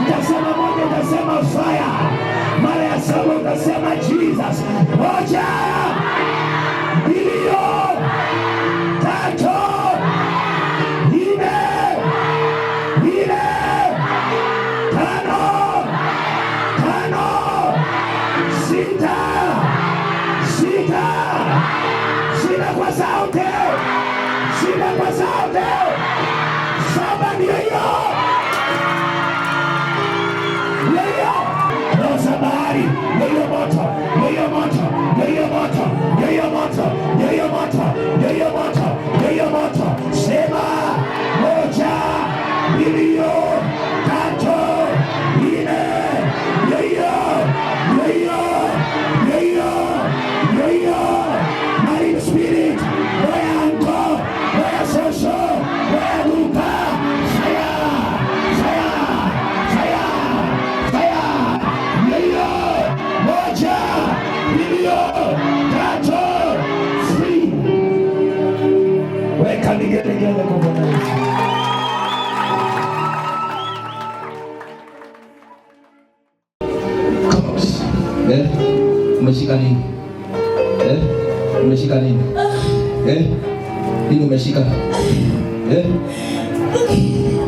Nitasema moja, nitasema fire. Mara ya saba utasema Jesus. Moja, mbili, tatu, nne, tano, sita kwa sauti, saba ndio hiyo. Roho za bahari, ndio moto, sema moja, mbili, tatu, nne, ndio Marine Spirit, Royango, Royasosho, Royaduka, fire, ndio moja, mbili, tatu, free. Weka vigelegele kwa Bwana. Umeshika nini? Umeshika nini? Nini umeshika?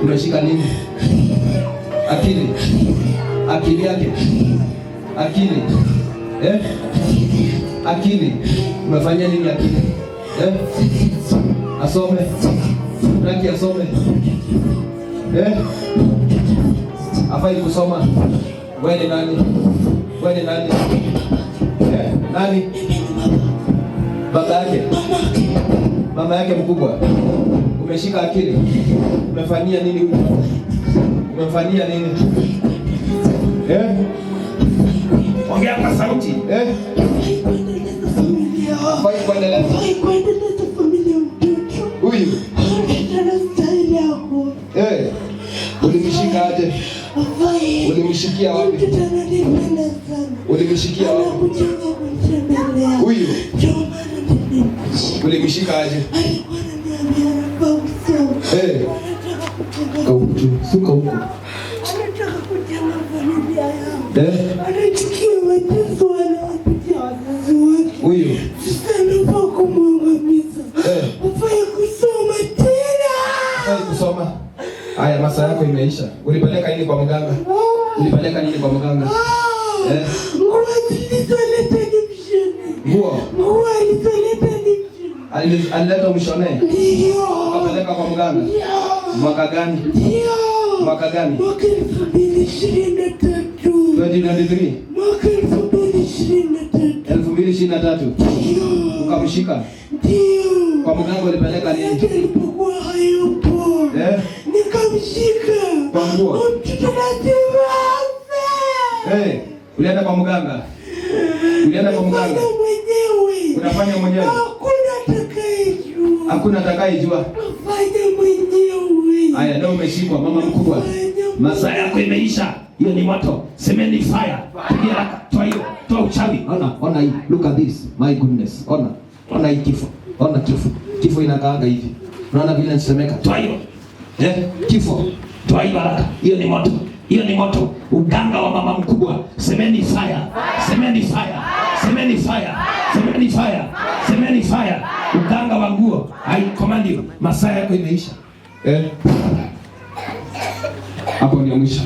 Umeshika nini? Akili. Akili yake. Akili. Akili. Umefanya nini akili? Asome. Raki asome. Afai kusoma. Wewe ni nani? Nani? Baba yake. Mama yake mkubwa. Umeshika akili. Umefanyia nini huyu? Umefanyia nini? Ongea kwa sauti. Fai kuendeleza familia mtoto. Huyu. Ulimshika aje? Ulimshikia wapi? Ulimshikia wapi? Huyu. Ulimshika aje? Suka huko. Anataka kujenga familia yangu. Anachukia mateso anayopitia wazazi wake. Huyu. Sasa anafaa kumwangamiza. Afai kusoma tena. Afai kusoma. Haya, masaa yako imeisha. Ulipeleka nini kwa mganga? Nguo zilizoleta dipsheni. Nguo alizoleta dipsheni. Alileta umshone? Ndio. Ukapeleka kwa mganga? Mwaka gani? Ndio. Mwaka gani? Mwaka 2023. 2023? Mwaka 2023. 2023? Ndio. Ukamshika? Ndio. Kwa mganga ulipeleka nini? Alipokuwa hayupo. Nikamshika. Kwa nguo? Mtoto lazima afe. Ulienda kwa mganga? Mwenyewe. Unafanya mwenyewe? Hakuna atakayejua. Nafanya mwenyewe. Haya, leo umeshikwa mama mkubwa. Masaa yako imeisha. Hiyo ni moto. Semeni fire. Pigia haraka. Toa hiyo. Toa uchawi. Ona hii. Look at this. My goodness. Ona hii kifo. Ona kifo. Kifo inakaanga hivi. Unaona vile nasemeka. Toa hiyo. Kifo. Toa hiyo haraka. Hiyo ni moto. Uganga wa mama mkubwa. Semeni fire. Uganga wa nguo. I command you. Masaa yako imeisha. Hapo ndio mwisho.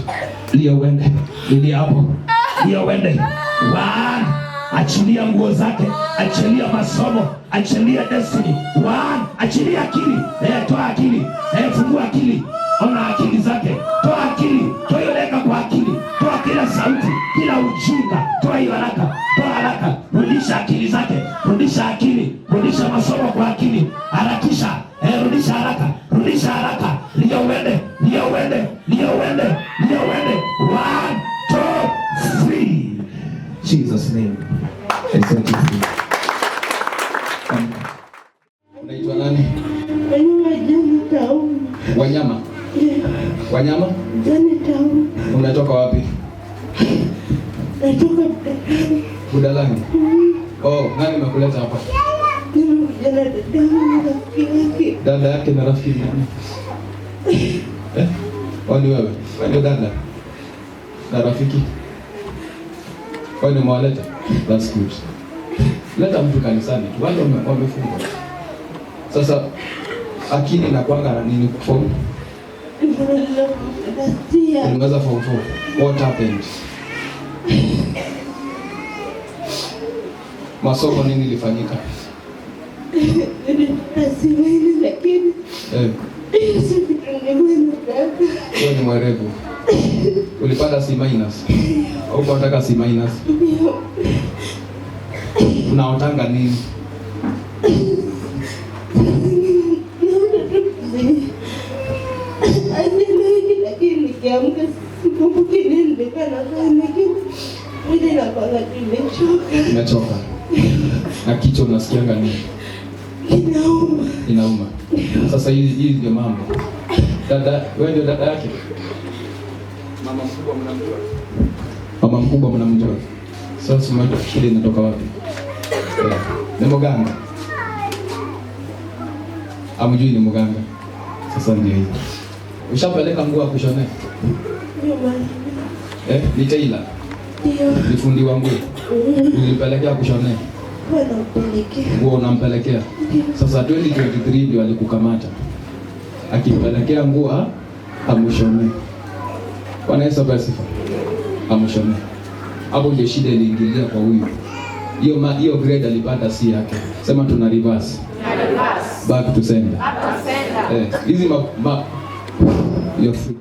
Lia uende. One. Achilia nguo zake. Achilia masomo. Achilia destiny. One. Achilia akili. Toa akili. Fungua akili. Ona akili zake. Toa akili. Toa hiyo leka kwa akili. Toa kila sauti. Kila ujinga. Toa hiyo haraka. Rudisha akili zake. Rudisha akili. Rudisha masomo kwa akili. Harakisha. Rudisha haraka. Lia uende. 1, 2, 3. Jesus name. Unaitwa nani? Wanyama. Wanyama? Unatoka wapi? Natoka Budalangi. Nani makuleta hapa? Dada yake na rafiki nani? Ni wewe? Wewe dada? na rafiki. Kwa nini mwaleta? That's good. Leta mtu kanisani. Wale wamefungwa. Sasa akili na kwanga na nini form? Unaweza form 4. What happened? Masomo nini ilifanyika? Lakini wewe ni mwerevu. Ulipata C-. Au unataka C-? Unaotanga nini? Lakini nikiamka sikumbuki nini nilikuwa nafanya, mwili nakuanga tu nimechoka. Umechoka. Na kichwa unasikianga nini? Inauma. Inauma. Sasa hii ndio mambo. Dada, wewe ndio dada yake? Mama mkubwa mnamjua? Mama mkubwa mnamjua? Sasa shida inatoka wapi? Ni mganga. Amjui ni mganga. Sasa ndio hiyo. Ushapeleka nguo kushonea? Ndio bwana. Ni tailor. Ndio. Ni fundi wa nguo. Ulipelekea kushonea? Wanampelekea. Nguo unampelekea? Sasa 2023 ndio alikukamata. Akimpelekea nguo amshonee. Bwana Yesu asifiwe. Amshonee. Hapo ndio shida iliingilia kwa huyu. Hiyo grade alipata si yake. Sema tuna reverse. Back to sender. Hizi you're free.